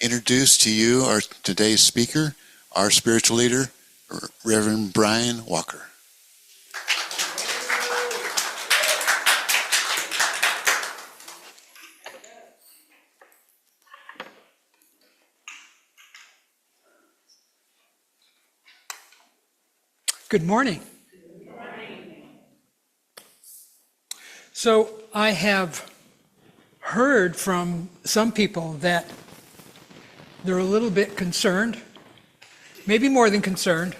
introduce to you our today's speaker, our spiritual leader, Reverend Brian Walker. Good morning. Good morning. So I have heard from some people that they're a little bit concerned, maybe more than concerned,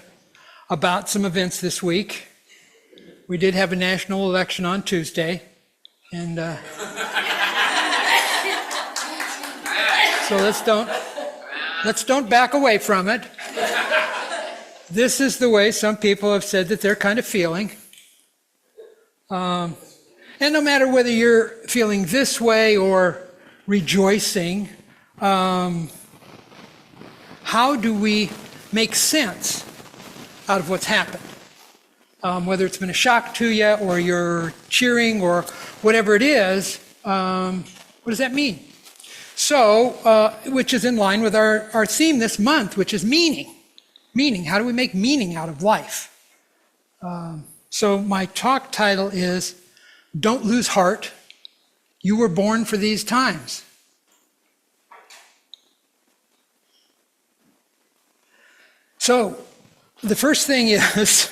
about some events this week. We did have a national election on Tuesday, and so let's don't back away from it. This is the way some people have said that they're kind of feeling. And no matter whether you're feeling this way or rejoicing, how do we make sense out of what's happened? Whether it's been a shock to you or you're cheering or whatever it is, what does that mean? So, which is in line with our theme this month, which is meaning. Meaning, how do we make meaning out of life? So my talk title is, Don't Lose Heart, You Were Born for These Times. So the first thing is,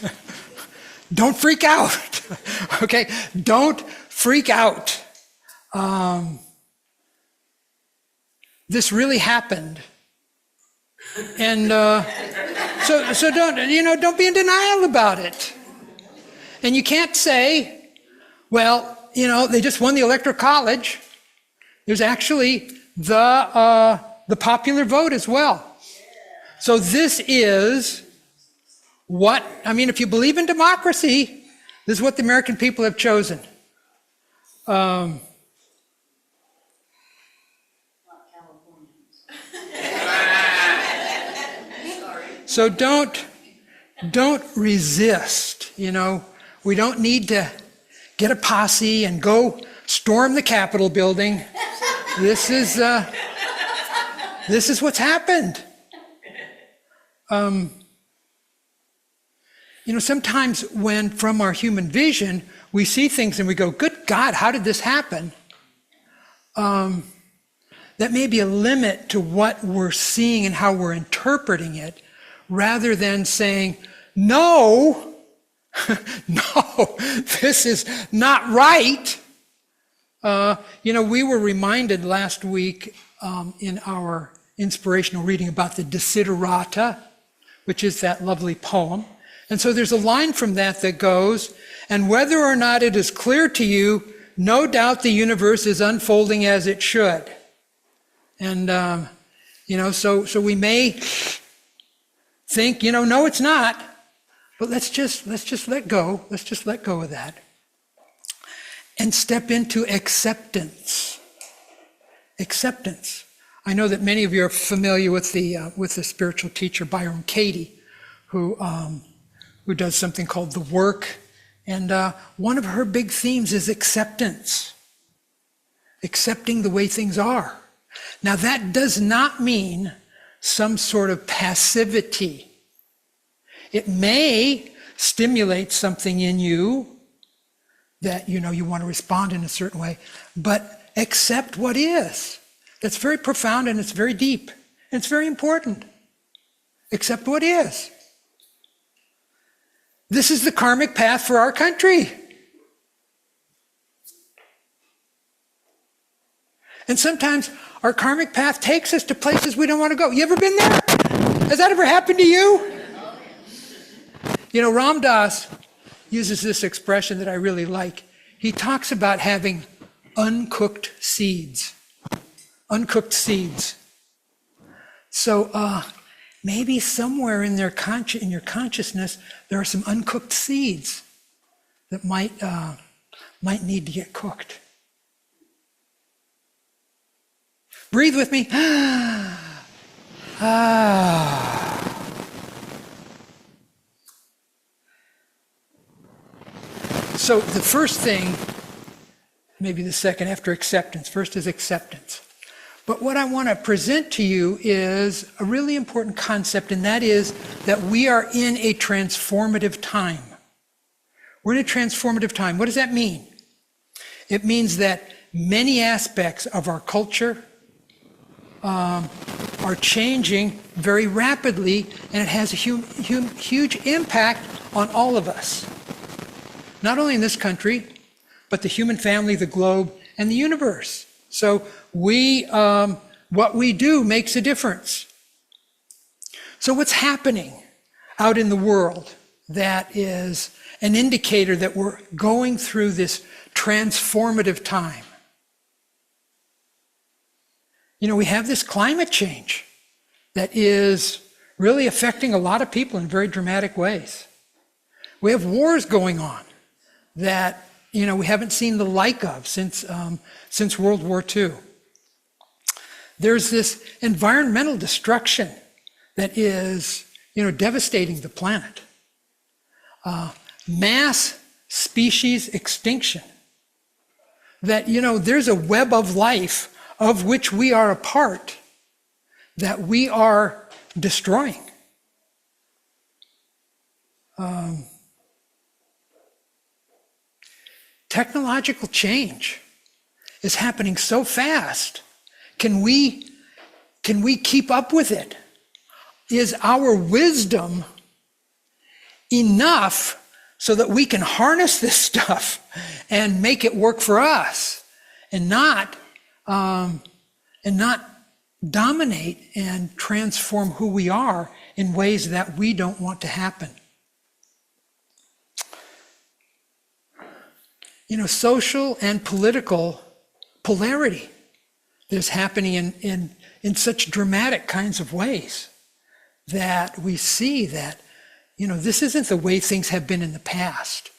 don't freak out, okay? Don't freak out. This really happened. And so don't be in denial about it. And you can't say, well, they just won the Electoral College. There's actually the popular vote as well. So this is if you believe in democracy, this is what the American people have chosen. So don't resist, We don't need to get a posse and go storm the Capitol building. This is what's happened. Sometimes when from our human vision, we see things and we go, good God, how did this happen? That may be a limit to what we're seeing and how we're interpreting it, rather than saying, no, this is not right. We were reminded last week in our inspirational reading about the Desiderata, which is that lovely poem. And so there's a line from that goes, and whether or not it is clear to you, no doubt the universe is unfolding as it should. And, so we may think, no, it's not. But let's just let go. Let's just let go of that. And step into acceptance. Acceptance. I know that many of you are familiar with the spiritual teacher Byron Katie, who does something called The Work. And one of her big themes is acceptance. Accepting the way things are. Now that does not mean some sort of passivity. It may stimulate something in you that, you want to respond in a certain way, but accept what is. That's very profound and it's very deep. And it's very important. Accept what is. This is the karmic path for our country. And sometimes our karmic path takes us to places we don't want to go. You ever been there? Has that ever happened to you? Ram Dass uses this expression that I really like. He talks about having uncooked seeds. Uncooked seeds. So maybe somewhere in your consciousness there are some uncooked seeds that might need to get cooked. Breathe with me. So the first thing, maybe the second after acceptance, first is acceptance. But what I want to present to you is a really important concept, and that is that we are in a transformative time. We're in a transformative time. What does that mean? It means that many aspects of our culture are changing very rapidly, and it has a huge impact on all of us. Not only in this country, but the human family, the globe, and the universe. So what we do makes a difference. So what's happening out in the world that is an indicator that we're going through this transformative time? We have this climate change that is really affecting a lot of people in very dramatic ways. We have wars going on that we haven't seen the like of since World War II. There's this environmental destruction that is devastating the planet. Mass species extinction. That there's a web of life of which we are a part that we are destroying. Technological change is happening so fast. Can we keep up with it? Is our wisdom enough so that we can harness this stuff and make it work for us and not dominate and transform who we are in ways that we don't want to happen? Social and political polarity is happening in such dramatic kinds of ways that we see that, this isn't the way things have been in the past.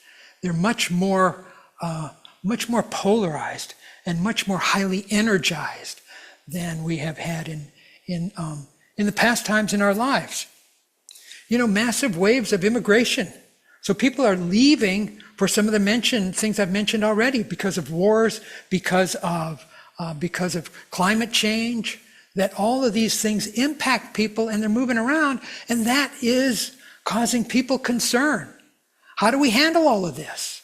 They're much more polarized and much more highly energized than we have had in the past times in our lives. Massive waves of immigration. So people are leaving for some of the things I've mentioned already, because of wars, because of climate change, that all of these things impact people and they're moving around, and that is causing people concern. How do we handle all of this?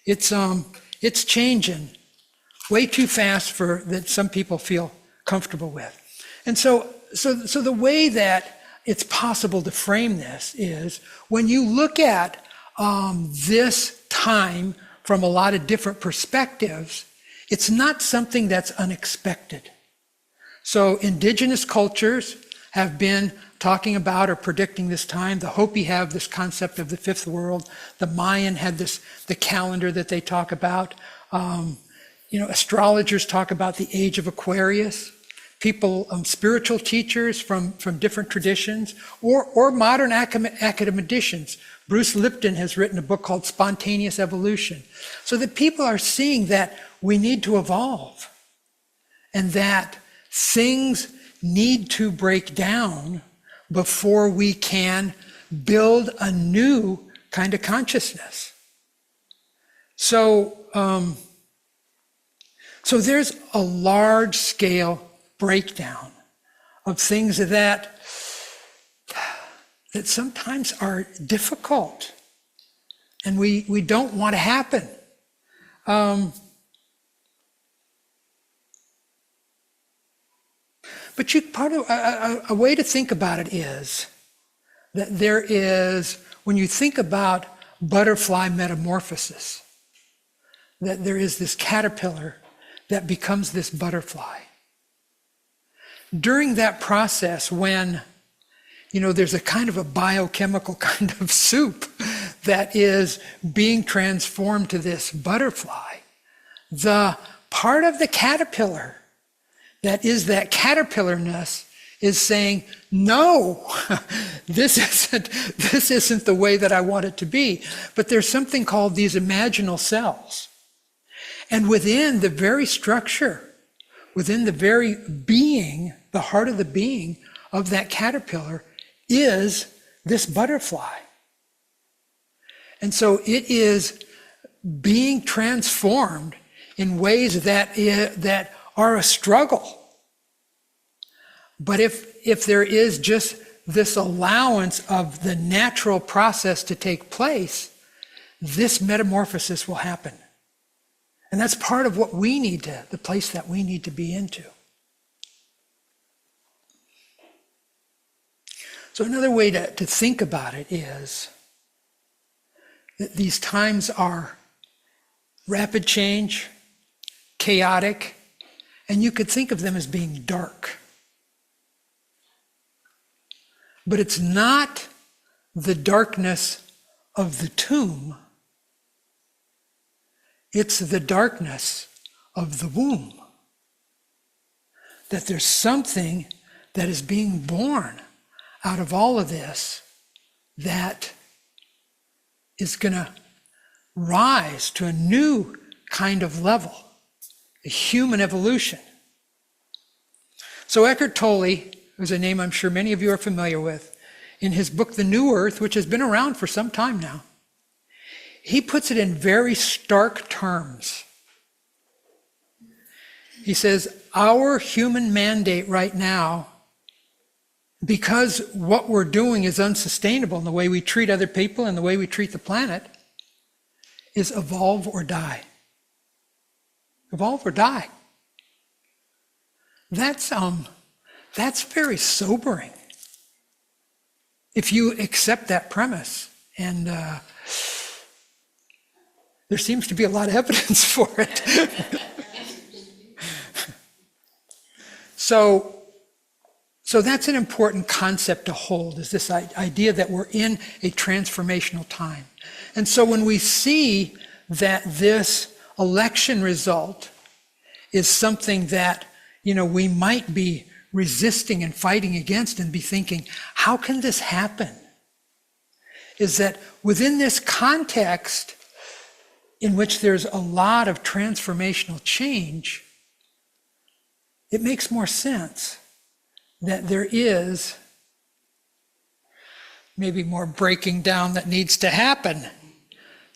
It's changing way too fast that some people feel comfortable with. And so the way that it's possible to frame this is when you look at this time from a lot of different perspectives, it's not something that's unexpected. So indigenous cultures have been talking about or predicting this time. The Hopi have this concept of the fifth world. The Mayan had the calendar that they talk about. Astrologers talk about the age of Aquarius. People, spiritual teachers from different traditions, or modern academicians. Bruce Lipton has written a book called Spontaneous Evolution. So that people are seeing that we need to evolve, and that things need to break down before we can build a new kind of consciousness. So there's a large scale breakdown of things that sometimes are difficult and we don't want to happen. But a way to think about it is that there is, when you think about butterfly metamorphosis, that there is this caterpillar that becomes this butterfly. During that process, when there's a kind of a biochemical kind of soup that is being transformed to this butterfly, the part of the caterpillar that is that caterpillarness is saying, no, this isn't the way that I want it to be. But there's something called these imaginal cells. And within the very structure, within the very being, the heart of the being of that caterpillar is this butterfly. And so it is being transformed in ways that are a struggle. But if there is just this allowance of the natural process to take place, this metamorphosis will happen. And that's part of what we need to, the place that we need to be into. So another way to think about it is that these times are rapid change, chaotic, and you could think of them as being dark. But it's not the darkness of the tomb. It's the darkness of the womb. That there's something that is being born out of all of this that is going to rise to a new kind of level, a human evolution. So Eckhart Tolle, who's a name I'm sure many of you are familiar with, in his book, The New Earth, which has been around for some time now, he puts it in very stark terms. He says, our human mandate right now, because what we're doing is unsustainable in the way we treat other people and the way we treat the planet, is evolve or die. Evolve or die. That's very sobering. If you accept that premise, and there seems to be a lot of evidence for it. So that's an important concept to hold, is this idea that we're in a transformational time. And so when we see that this election result is something that, we might be resisting and fighting against and be thinking, how can this happen? Is that within this context in which there's a lot of transformational change, it makes more sense that there is maybe more breaking down that needs to happen.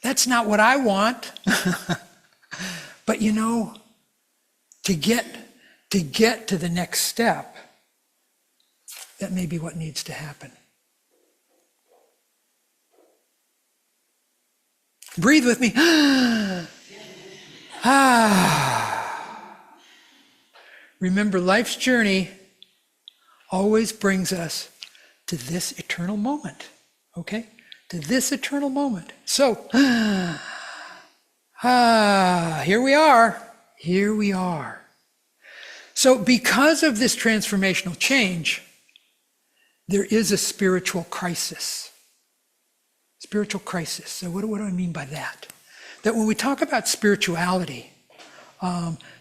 That's not what I want. But to get to the next step, that may be what needs to happen. Breathe with me. Remember, life's journey always brings us to this eternal moment, okay? To this eternal moment. So, here we are. Here we are. So because of this transformational change, there is a spiritual crisis. Spiritual crisis. So what do I mean by that? That when we talk about spirituality,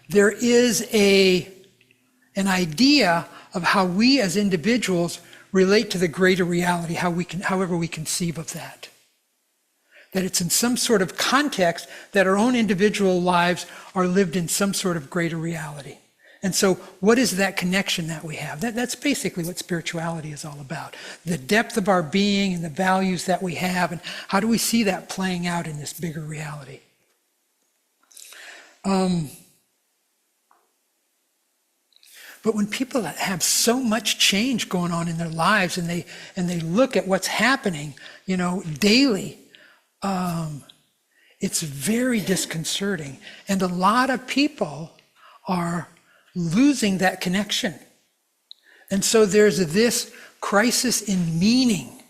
there is an idea of how we as individuals relate to the greater reality, however we conceive of that. That it's in some sort of context that our own individual lives are lived in some sort of greater reality. And so what is that connection that we have? That's basically what spirituality is all about. The depth of our being and the values that we have, and how do we see that playing out in this bigger reality? But when people have so much change going on in their lives and they look at what's happening, daily, it's very disconcerting. And a lot of people are losing that connection. And so there's this crisis in meaning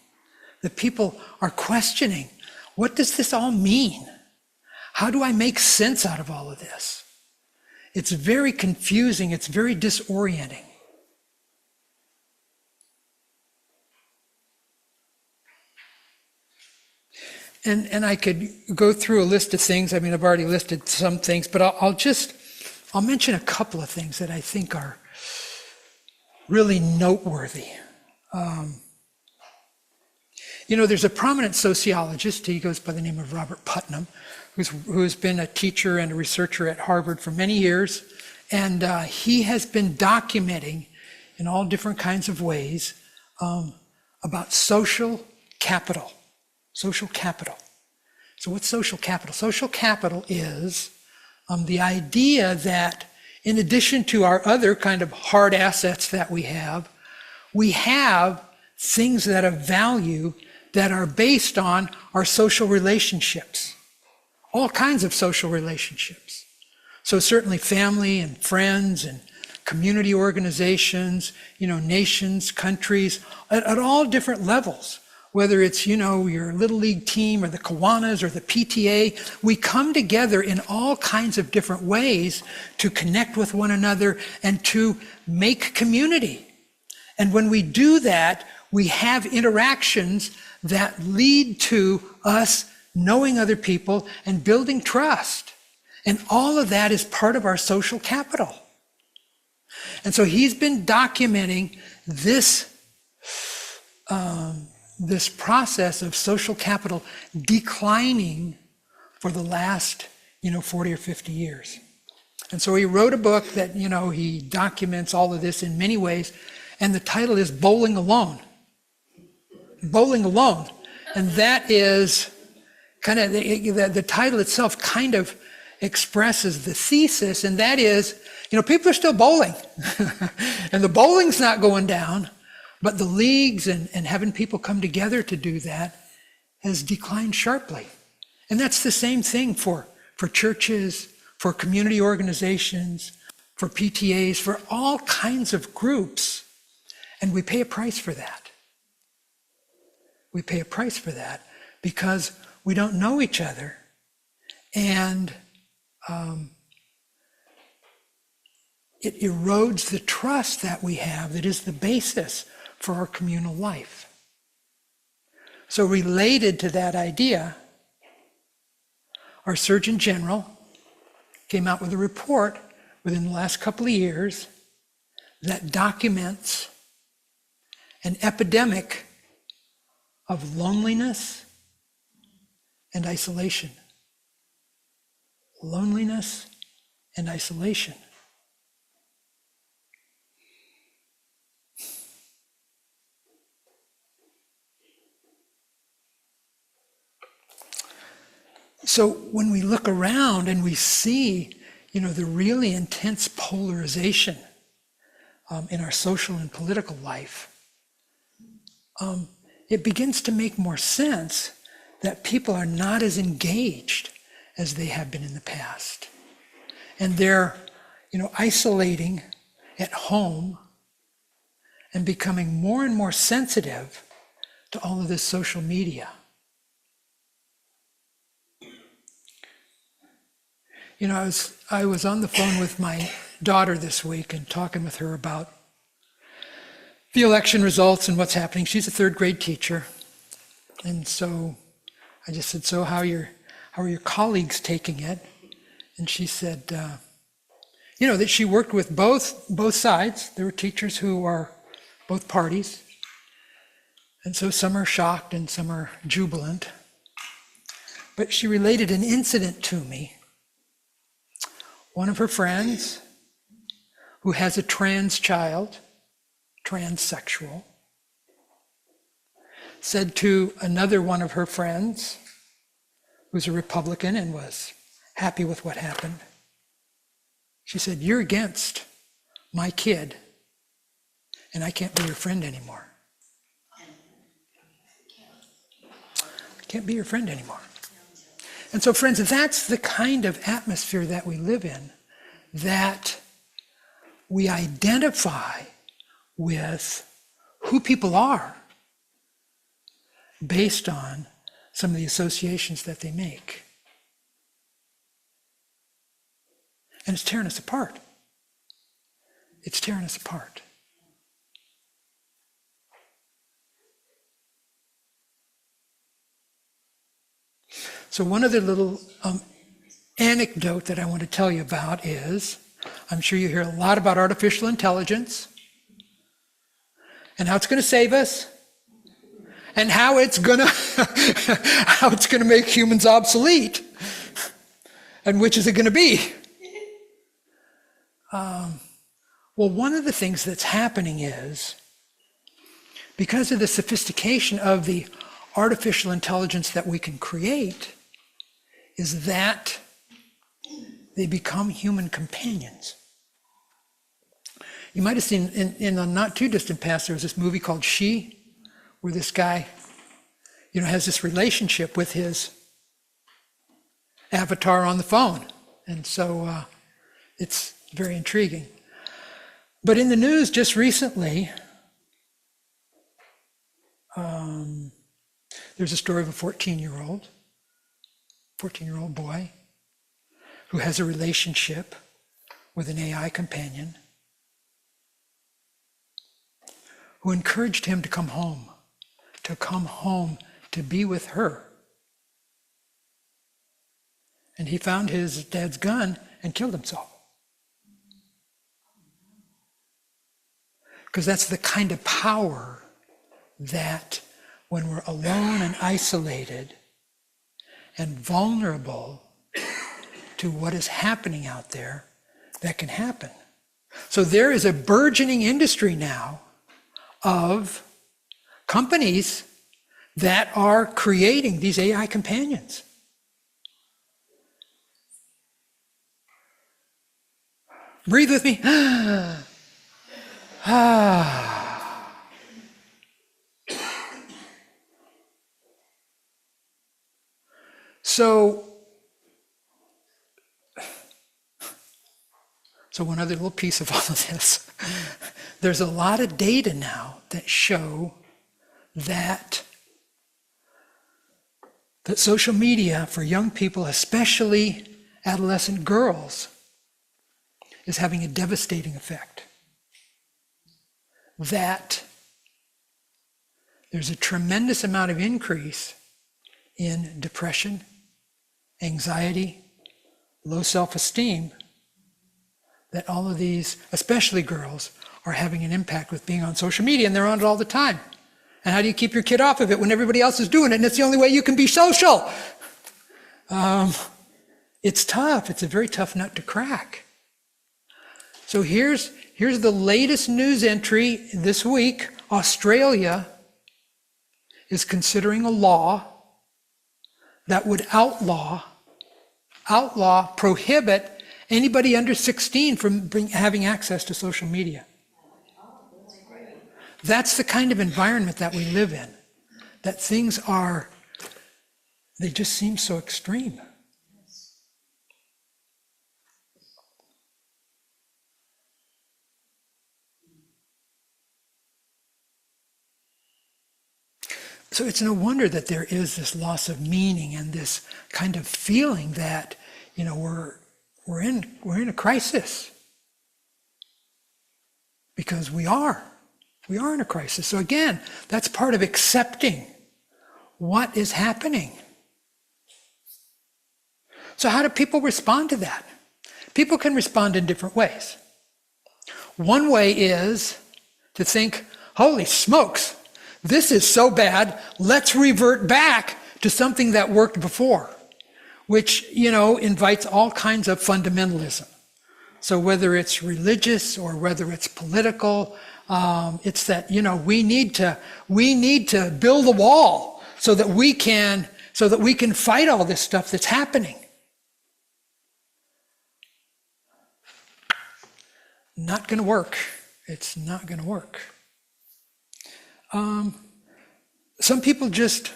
that people are questioning. What does this all mean? How do I make sense out of all of this? It's very confusing. It's very disorienting. And I could go through a list of things. I've already listed some things, but I'll mention a couple of things that I think are really noteworthy. There's a prominent sociologist. He goes by the name of Robert Putnam, who's been a teacher and a researcher at Harvard for many years. And he has been documenting in all different kinds of ways about social capital. Social capital. So what's social capital? Social capital is the idea that in addition to our other kind of hard assets that we have things that of value that are based on our social relationships, all kinds of social relationships. So certainly family and friends and community organizations, nations, countries, at all different levels. Whether it's, your Little League team or the Kiwanis or the PTA, we come together in all kinds of different ways to connect with one another and to make community. And when we do that, we have interactions that lead to us knowing other people and building trust. And all of that is part of our social capital. And so he's been documenting this process of social capital declining for the last, 40 or 50 years. And so he wrote a book that, he documents all of this in many ways. And the title is Bowling Alone. Bowling Alone. And that is kind of, the title itself kind of expresses the thesis. And that is, people are still bowling. And the bowling's not going down. But the leagues and having people come together to do that has declined sharply. And that's the same thing for churches, for community organizations, for PTAs, for all kinds of groups. And we pay a price for that. We pay a price for that because we don't know each other. And it erodes the trust that we have that is the basis for our communal life. So related to that idea, our Surgeon General came out with a report within the last couple of years that documents an epidemic of loneliness and isolation. Loneliness and isolation. So when we look around and we see, the really intense polarization in our social and political life, it begins to make more sense that people are not as engaged as they have been in the past. And they're, isolating at home and becoming more and more sensitive to all of this social media. I was on the phone with my daughter this week and talking with her about the election results and what's happening. She's a third grade teacher. And so I just said, so how are your colleagues taking it? And she said, that she worked with both sides. There were teachers who are both parties. And so some are shocked and some are jubilant. But she related an incident to me. One of her friends who has a trans child, transsexual, said to another one of her friends, who's a Republican and was happy with what happened, she said, "You're against my kid, and I can't be your friend anymore. I can't be your friend anymore." And so, friends, that's the kind of atmosphere that we live in, that we identify with who people are based on some of the associations that they make. And it's tearing us apart. It's tearing us apart. So one other little anecdote that I want to tell you about is, I'm sure you hear a lot about artificial intelligence and how it's going to save us and how it's going to make humans obsolete. And which is it going to be? Well, one of the things that's happening is, because of the sophistication of the artificial intelligence that we can create, is that they become human companions. You might have seen in the not too distant past, there was this movie called She, where this guy, has this relationship with his avatar on the phone. And so it's very intriguing. But in the news just recently, there's a story of a 14-year-old boy who has a relationship with an AI companion who encouraged him to come home to be with her. And he found his dad's gun and killed himself. Because that's the kind of power that when we're alone and isolated and vulnerable to what is happening out there, that can happen. So there is a burgeoning industry now of companies that are creating these AI companions. Breathe with me. So one other little piece of all of this. There's a lot of data now that show that social media for young people, especially adolescent girls, is having a devastating effect. That there's a tremendous amount of increase in depression, anxiety, low self-esteem, that all of these, especially girls, are having an impact with being on social media, and they're on it all the time. And how do you keep your kid off of it when everybody else is doing it, and it's the only way you can be social? It's tough. It's a very tough nut to crack. So here's the latest news entry this week. Australia is considering a law that would outlaw, prohibit anybody under 16 from having access to social media. That's the kind of environment that we live in. That things they just seem so extreme. So it's no wonder that there is this loss of meaning and this kind of feeling that, we're in a crisis. Because we are in a crisis. So again, that's part of accepting what is happening. So how do people respond to that? People can respond in different ways. One way is to think, holy smokes, this is so bad, let's revert back to something that worked before, which, invites all kinds of fundamentalism. So whether it's religious or whether it's political, it's that, we need to build a wall so that we can fight all this stuff that's happening. Not going to work. It's not going to work. Some people just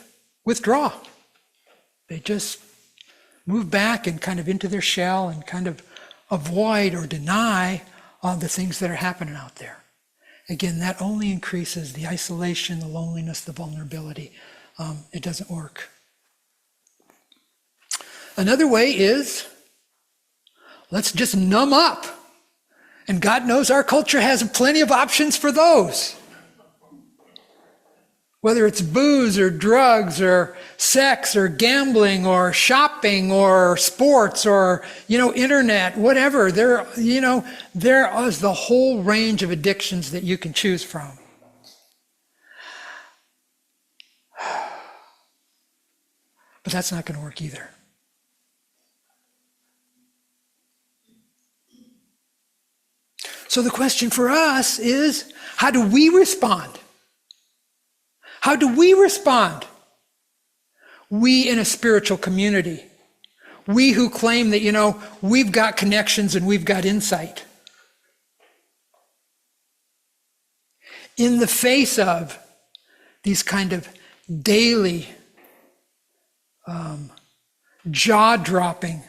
withdraw. They just move back and kind of into their shell and kind of avoid or deny the things that are happening out there. Again, that only increases the isolation, the loneliness, the vulnerability. It doesn't work. Another way is, let's just numb up. And God knows our culture has plenty of options for those. Whether it's booze or drugs or sex or gambling or shopping or sports or, internet, whatever. There is the whole range of addictions that you can choose from. But that's not going to work either. So the question for us is, how do we respond? How do we respond? We in a spiritual community. We who claim that, we've got connections and we've got insight. in the face of these kind of daily, jaw-dropping,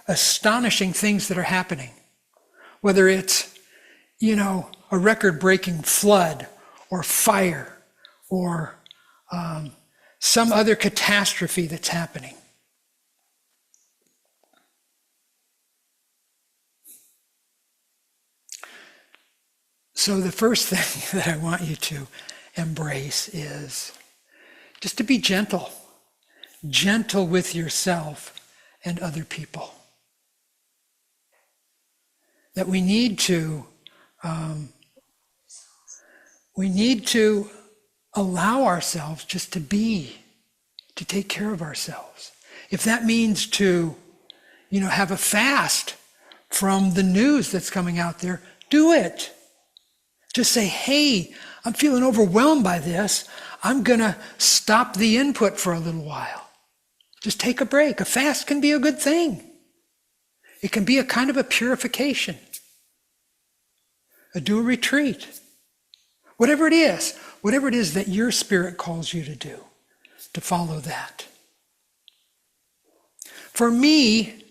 astonishing things that are happening, whether it's, a record-breaking flood or fire or some other catastrophe that's happening. So the first thing that I want you to embrace is just to be gentle with yourself and other people. That we need to allow ourselves just to be, to take care of ourselves. If that means to, have a fast from the news that's coming out there, do it. Just say, hey, I'm feeling overwhelmed by this. I'm going to stop the input for a little while. Just take a break. A fast can be a good thing. It can be a kind of a purification. Do a retreat. Whatever it is that your spirit calls you to do, to follow that. For me,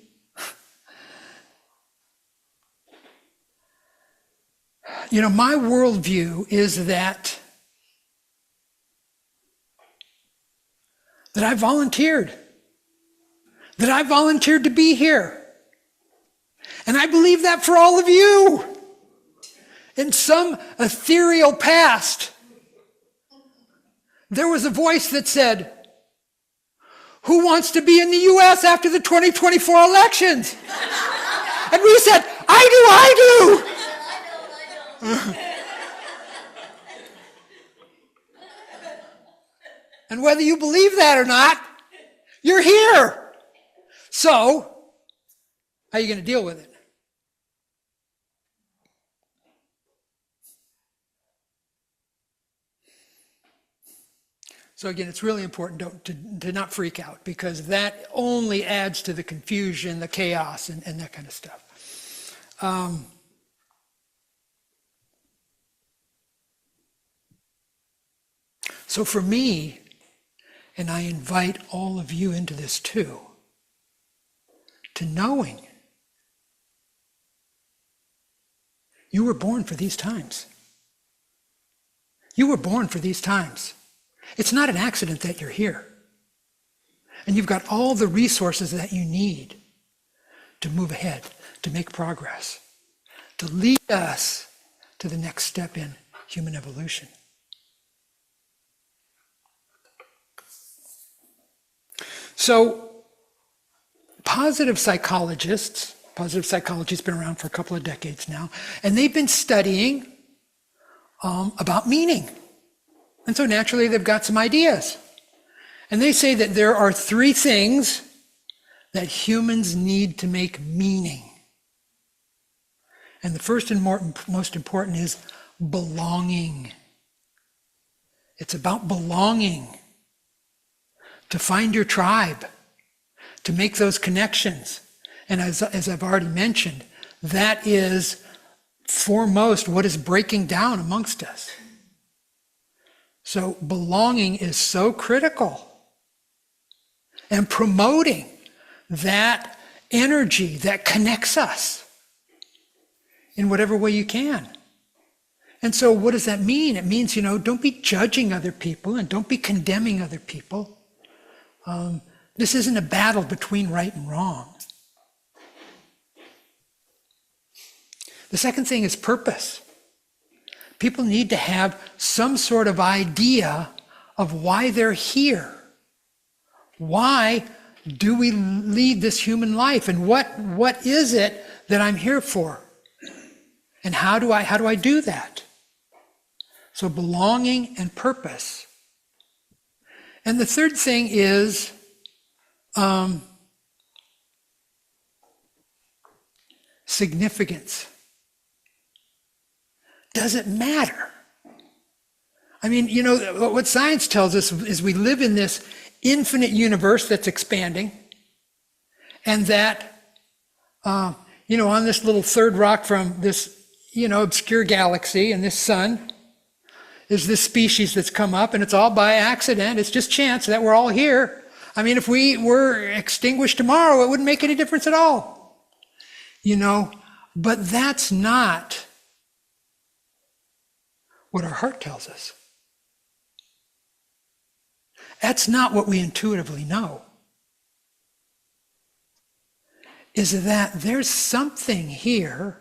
my worldview is that I volunteered. That I volunteered to be here. And I believe that for all of you. In some ethereal past, there was a voice that said, who wants to be in the U.S. after the 2024 elections? And we said, I do. And whether you believe that or not, you're here. So, how are you going to deal with it? So again, it's really important to not freak out, because that only adds to the confusion, the chaos, and that kind of stuff. So for me, and I invite all of you into this too, to knowing you were born for these times. You were born for these times. It's not an accident that you're here. And you've got all the resources that you need to move ahead, to make progress, to lead us to the next step in human evolution. So, positive psychology's been around for a couple of decades now, and they've been studying about meaning. And so naturally they've got some ideas. And they say that there are 3 things that humans need to make meaning. And the first and most important is belonging. It's about belonging. To find your tribe, to make those connections. And as I've already mentioned, that is foremost what is breaking down amongst us. So belonging is so critical. And promoting that energy that connects us in whatever way you can. And so what does that mean? It means, don't be judging other people and don't be condemning other people. This isn't a battle between right and wrong. The second thing is purpose. People need to have some sort of idea of why they're here. Why do we lead this human life? And what is it that I'm here for? And how do I do that? So belonging and purpose. And the third thing is significance. Does it matter? I mean, what science tells us is we live in this infinite universe that's expanding, and that, on this little third rock from this, obscure galaxy and this sun, is this species that's come up, and it's all by accident. It's just chance that we're all here. I mean, if we were extinguished tomorrow, it wouldn't make any difference at all. But that's not what our heart tells us. That's not what we intuitively know. Is that there's something here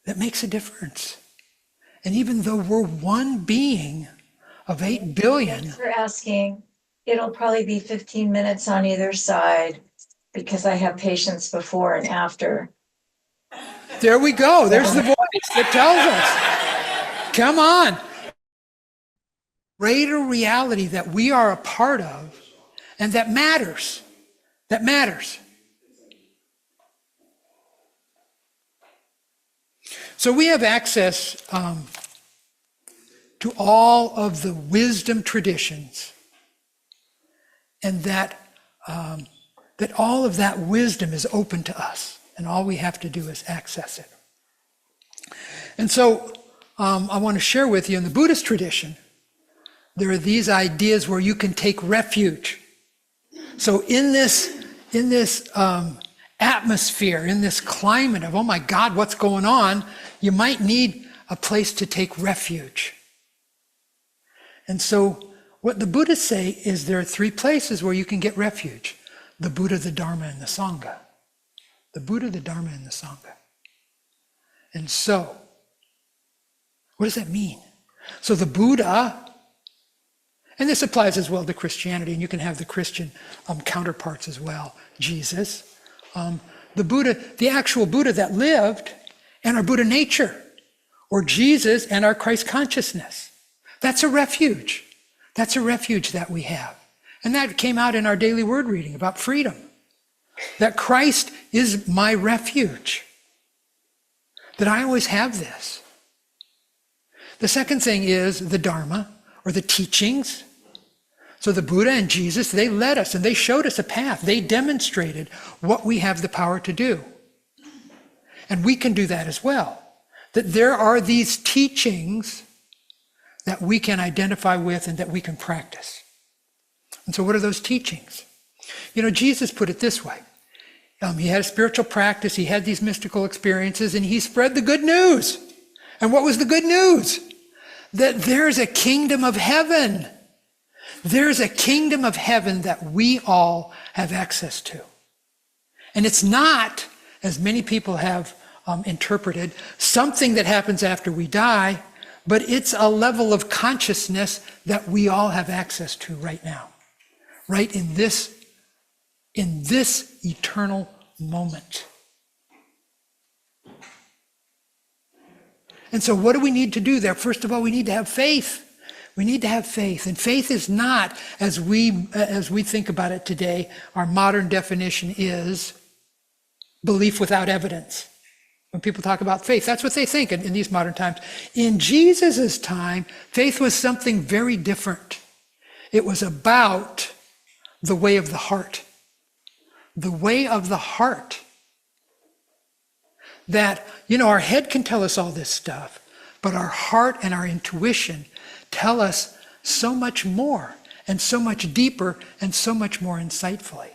that makes a difference. And even though we're one being of 8 billion. Thanks for asking. It'll probably be 15 minutes on either side because I have patients before and after. There we go. There's the voice that tells us. Come on. Greater reality that we are a part of and that matters. That matters. So we have access to all of the wisdom traditions, and that all of that wisdom is open to us, and all we have to do is access it. And so I want to share with you, in the Buddhist tradition, there are these ideas where you can take refuge. So in this atmosphere, in this climate of, oh my God, what's going on, you might need a place to take refuge. And so what the Buddhists say is there are 3 places where you can get refuge: the Buddha, the Dharma, and the Sangha. The Buddha, the Dharma, and the Sangha. And so, what does that mean? So the Buddha, and this applies as well to Christianity, and you can have the Christian counterparts as well. Jesus, the Buddha, the actual Buddha that lived, and our Buddha nature, or Jesus and our Christ consciousness. That's a refuge. That's a refuge that we have. And that came out in our daily word reading about freedom. That Christ is my refuge. That I always have this. The second thing is the Dharma, or the teachings. So the Buddha and Jesus, they led us and they showed us a path. They demonstrated what we have the power to do. And we can do that as well. That there are these teachings that we can identify with and that we can practice. And so what are those teachings? Jesus put it this way. He had a spiritual practice, he had these mystical experiences, and he spread the good news. And what was the good news? That there's a kingdom of heaven. There's a kingdom of heaven that we all have access to. And it's not, as many people have interpreted, something that happens after we die, but it's a level of consciousness that we all have access to right now, right in this eternal moment. And so what do we need to do there? First of all, we need to have faith. We need to have faith. And faith is not, as we think about it today, our modern definition is belief without evidence. When people talk about faith, that's what they think in these modern times. In Jesus' time, faith was something very different. It was about the way of the heart. The way of the heart. That, our head can tell us all this stuff, but our heart and our intuition tell us so much more and so much deeper and so much more insightfully.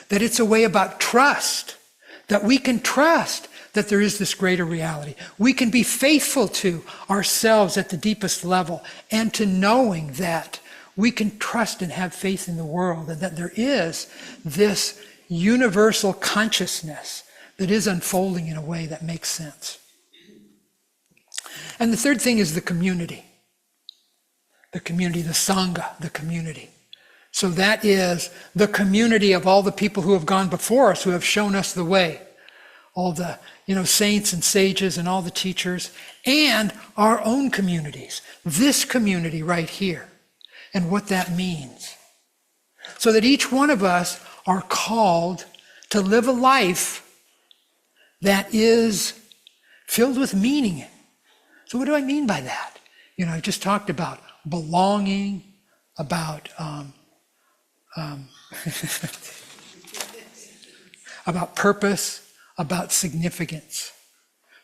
That it's a way about trust, that we can trust that there is this greater reality. We can be faithful to ourselves at the deepest level and to knowing that we can trust and have faith in the world and that there is this universal consciousness that is unfolding in a way that makes sense. And the third thing is the community. The community, the Sangha, the community. So that is the community of all the people who have gone before us, who have shown us the way. All the, saints and sages and all the teachers, and our own communities. This community right here, and what that means. So that each one of us are called to live a life that is filled with meaning. So what do I mean by that? I just talked about belonging, about about purpose, about significance.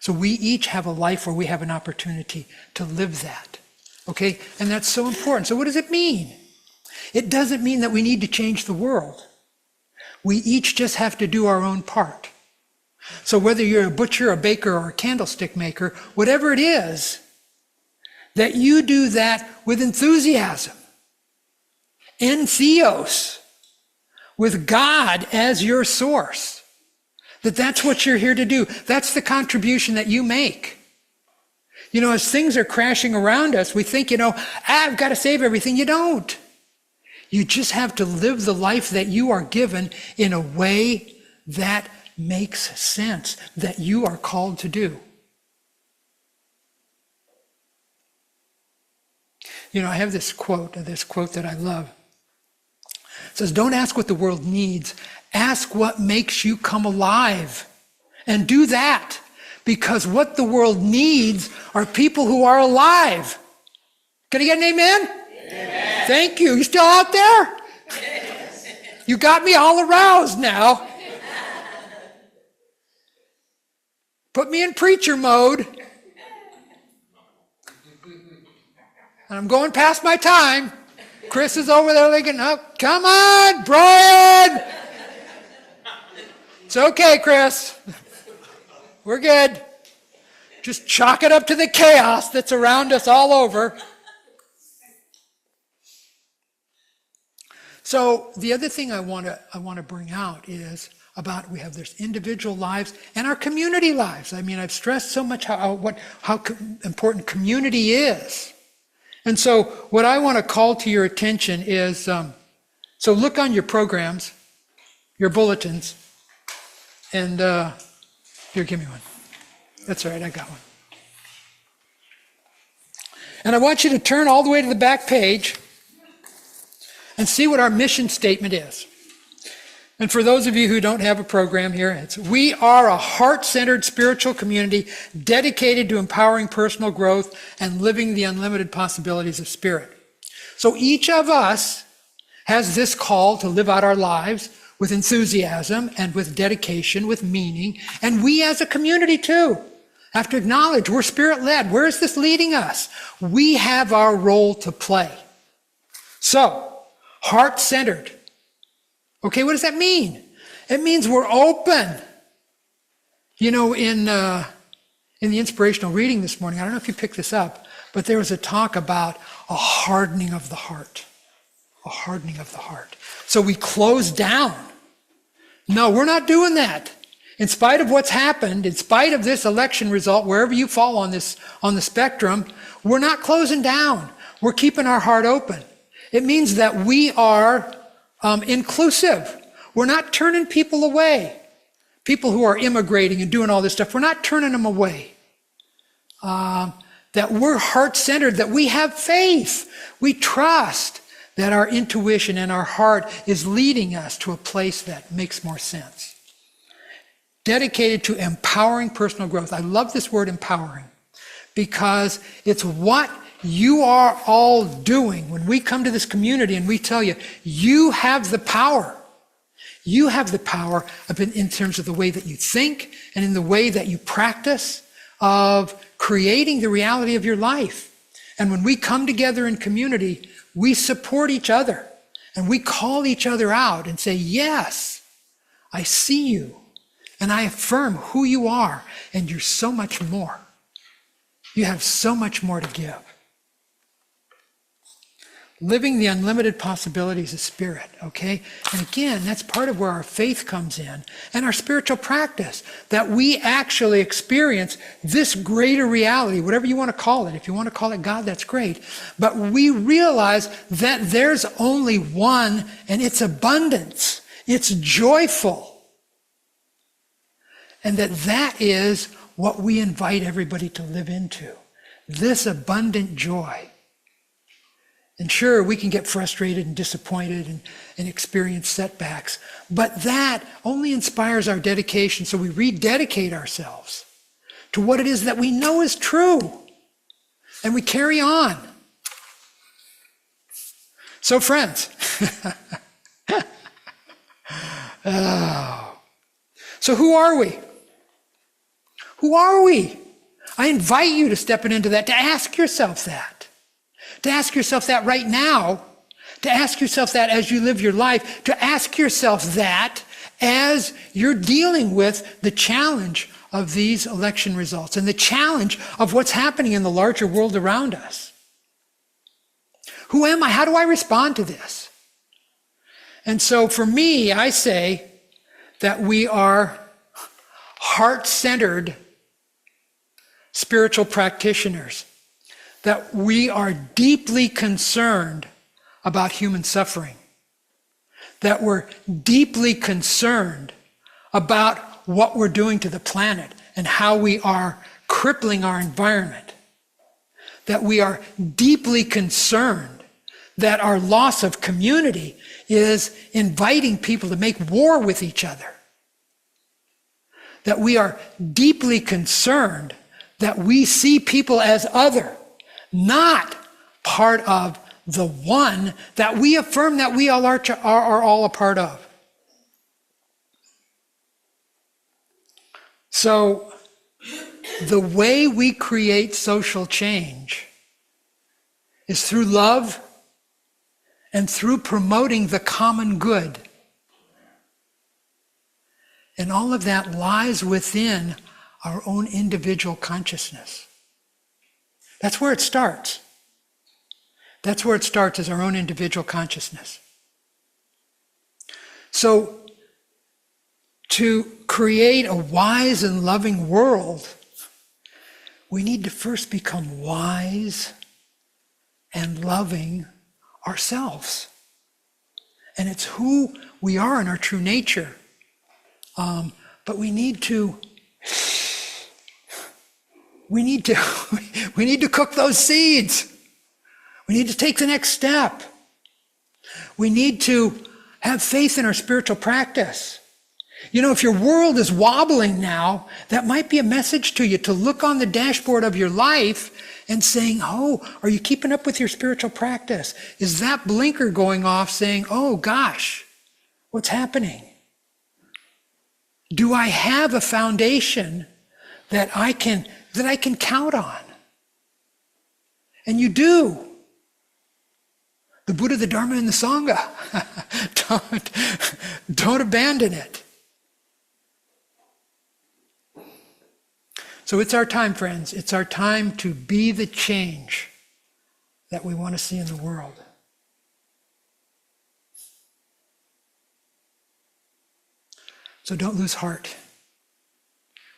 So we each have a life where we have an opportunity to live that. Okay? And that's so important. So what does it mean? It doesn't mean that we need to change the world. We each just have to do our own part. So whether you're a butcher, a baker, or a candlestick maker, whatever it is, that you do that with enthusiasm, entheos, with God as your source. That's what you're here to do. That's the contribution that you make. As things are crashing around us, we think, I've got to save everything. You don't. You just have to live the life that you are given in a way that makes sense, that you are called to do. I have this quote that I love. It says, don't ask what the world needs. Ask what makes you come alive. And do that. Because what the world needs are people who are alive. Can I get an amen? Amen. Thank you. You still out there? Yes. You got me all aroused now. Put me in preacher mode. And I'm going past my time. Chris is over there thinking, oh, come on, Brian. It's okay, Chris. We're good. Just chalk it up to the chaos that's around us all over. So the other thing I want to bring out is about we have this individual lives and our community lives. I've stressed so much how important community is. And so what I want to call to your attention is, so look on your programs, your bulletins, and here, give me one. That's all right, I got one. And I want you to turn all the way to the back page and see what our mission statement is. And for those of you who don't have a program here, it's we are a heart-centered spiritual community dedicated to empowering personal growth and living the unlimited possibilities of spirit. So each of us has this call to live out our lives with enthusiasm and with dedication, with meaning. And we as a community too have to acknowledge we're spirit-led. Where is this leading us? We have our role to play. So, heart-centered. Okay, what does that mean? It means we're open. In the inspirational reading this morning, I don't know if you picked this up, but there was a talk about a hardening of the heart. A hardening of the heart. So we close down. No, we're not doing that. In spite of what's happened, in spite of this election result, wherever you fall on the spectrum, we're not closing down. We're keeping our heart open. It means that we are inclusive. We're not turning people away. People who are immigrating and doing all this stuff, we're not turning them away. That we're heart-centered, that we have faith. We trust that our intuition and our heart is leading us to a place that makes more sense. Dedicated to empowering personal growth. I love this word empowering because it's what you are all doing when we come to this community and we tell you, you have the power. You have the power in terms of the way that you think and in the way that you practice of creating the reality of your life. And when we come together in community, we support each other and we call each other out and say, yes, I see you and I affirm who you are and you're so much more. You have so much more to give. Living the unlimited possibilities of spirit, okay? And again, that's part of where our faith comes in and our spiritual practice, that we actually experience this greater reality, whatever you want to call it. If you want to call it God, that's great. But we realize that there's only one and it's abundance. It's joyful. And that is what we invite everybody to live into. This abundant joy. And sure, we can get frustrated and disappointed and experience setbacks, but that only inspires our dedication, so we rededicate ourselves to what it is that we know is true, and we carry on. So friends, so who are we? Who are we? I invite you to step into that, to ask yourself that. To ask yourself that right now. To ask yourself that as you live your life. To ask yourself that as you're dealing with the challenge of these election results and the challenge of what's happening in the larger world around us. Who am I? How do I respond to this? And so for me, I say that we are heart-centered spiritual practitioners, that we are deeply concerned about human suffering, that we're deeply concerned about what we're doing to the planet and how we are crippling our environment, that we are deeply concerned that our loss of community is inviting people to make war with each other, that we are deeply concerned that we see people as other, not part of the one that we affirm that we all are all a part of. So the way we create social change is through love and through promoting the common good. And all of that lies within our own individual consciousness. That's where it starts. That's where it starts, is our own individual consciousness. So, to create a wise and loving world, we need to first become wise and loving ourselves. And it's who we are in our true nature. But we need to cook those seeds. We need to take the next step. We need to have faith in our spiritual practice. You know, if your world is wobbling now, that might be a message to you to look on the dashboard of your life and saying, oh, are you keeping up with your spiritual practice? Is that blinker going off saying, oh gosh, what's happening? Do I have a foundation that I can count on? And you do. The Buddha, the Dharma, and the Sangha. Don't abandon it. So it's our time, friends. It's our time to be the change that we want to see in the world. So don't lose heart.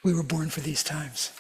We were born for these times.